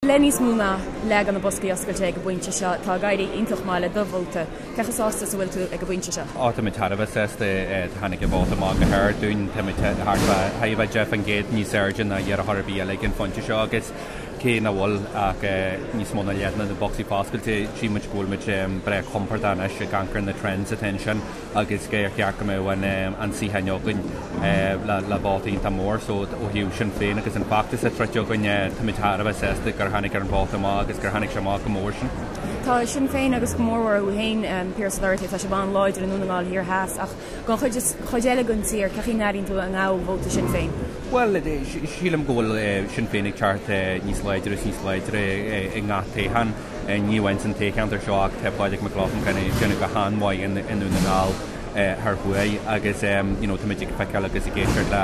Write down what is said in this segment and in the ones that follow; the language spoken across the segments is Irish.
Lenny's múna leg an na boscaí oscailte ag buinte seo tá gaiirí intach máile dohulta cechas ásta sa bhfuil tú ag buinte seo. Áta mit tarabh sésta tháinig bóta má go thir dún haibh Jeff an géad níos airgin a dhear a tharbí le an fonte seo agus cé na bhil ach níos móna leadna na boxí oscailte sí muid gúilmid bre comportana se gancr na trends attention agus géir cearcamú an síhaneogain le bótaí tá mór so ó hiú Sinn Féin agus an factas a treteogain tá mit tarabh sésta gur hanig ar an bóta má agus gur hanig sem má go mór sin. Tá Sinn Féin agus go mórhar bhhéin Pearse Doherty tá se bhain láidir an únaáil hir heas ach go chuidéile gon tír cechi naíonn tú an gáh bhóta Sinn Féin. Well, sílam ggóil Sinn Féinnig teart níos leidir ag ngáthéhan níhaint an téchan ar seoach tepáideag McLaughlin gana go hámhaid in únaáil th thuaid agus tuimiidir feiceil agus i ggéisiir le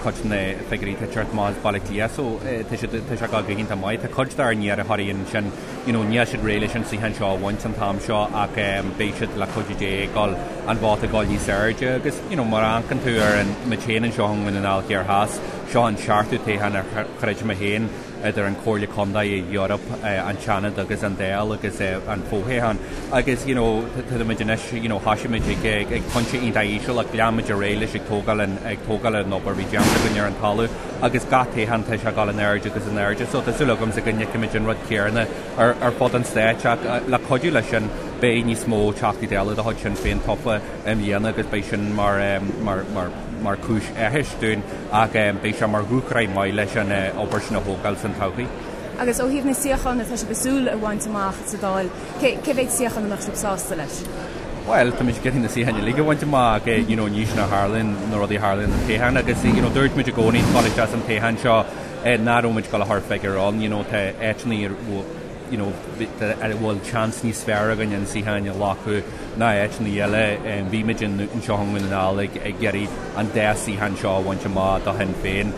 chuna figurí teart más bailachtaí so tá se gá gahínta maiid tá chuid ar níar a thoiríonn sin níos siad réile sin síhan seo bhaint an tám seo ach béisiid le chuidé gáil an bháta gáil níos airde agus mar ancan tú ar an machéan seo an áil gur has seo an seaartú téhan ar chuid a héin idir an cóirla conda i Europe an Seanad agus an Déal agus an fóhéhan agus tuimiidirnis hasisiimiid ag ponte í daíisiil ag leamid a réile ag tógal an obair bhí deanta gonnear an talú agus gatéhan te se gal an airde agus an airde so tasúlagam sa ganneiimiid an rud céarna ar fod an stéiteach le codú lei sin bé níos mó teachtaí déala a thuid sin féin topa dhéana agus bé sin mar cúis éhisistún ach bé se mar grúcraid mai leis an obair sin na hógáil san tauchaí. Agus ó híomh na siochan na tá se besúil a bhaint amach sa dáil, ce bhéh siochan nach sásta leis? Well, tá mis getting na síhanne lige bhaint amach níos na Harlin nó rudí Harlin an téhan agus dúirt muid a gcónaí fáilte an téhan seo náróid go a th feigurrán tá éitnaí bhfuil chans níos sféra gan an síhaine lácu na éitna eile bhíimiid in seohann anála ag geirí an 10 síhan seo bhaint má do hen féin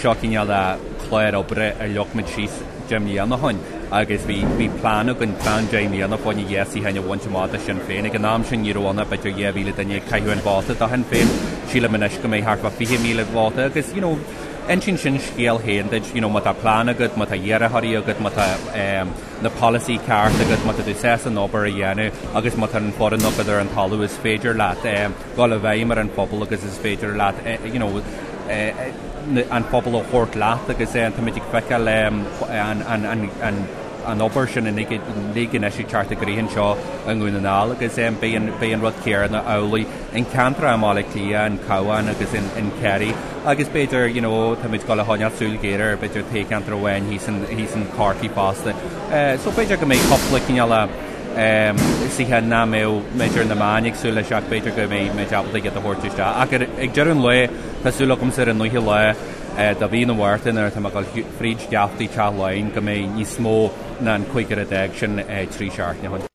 seo cinneal le chléir obre ar leochmid síos Jamíana hain agus bhí plán an plán Jamíana fáinne dhéasí haine bhaint má a Sinn Féin ag an náam sin níróna beidir dhéhíle daine caiúin báta do hen féin síle manis go mé thar 20,000 báta agus Ensin sin scéal héandeid, mat a plán agad, mat a dhéirethirí agad, mat na policy cart agad, mat a dú sé an obair a dhéanú, agus mat an foran agad ar an talú is féidir leat, gáil a bheim ar an pobl agus is féidir leat, an pobl ó chórt leat agus tamídig feiceil an obair sin in lígin eisi teart a gríhann seo an gúnaáil agus bé an rud céar na álaí in cantra amálachtí an cabhain agus in Kerry agus beidir tamid gáil a háineal súlgéir beidir técantra bhhain hí san cartaí fásta so beidir go méid coppla cinneala sithe ná méidir na mánig súla seach beidir go méid abla get a thuirteiste agur ag dearún le tásúlachum sa an nuhi le da bhí na bhhairtain ar tá gáil fríd deachtaí teáin go méid níos smó na an chuigir a deag sin trí seart na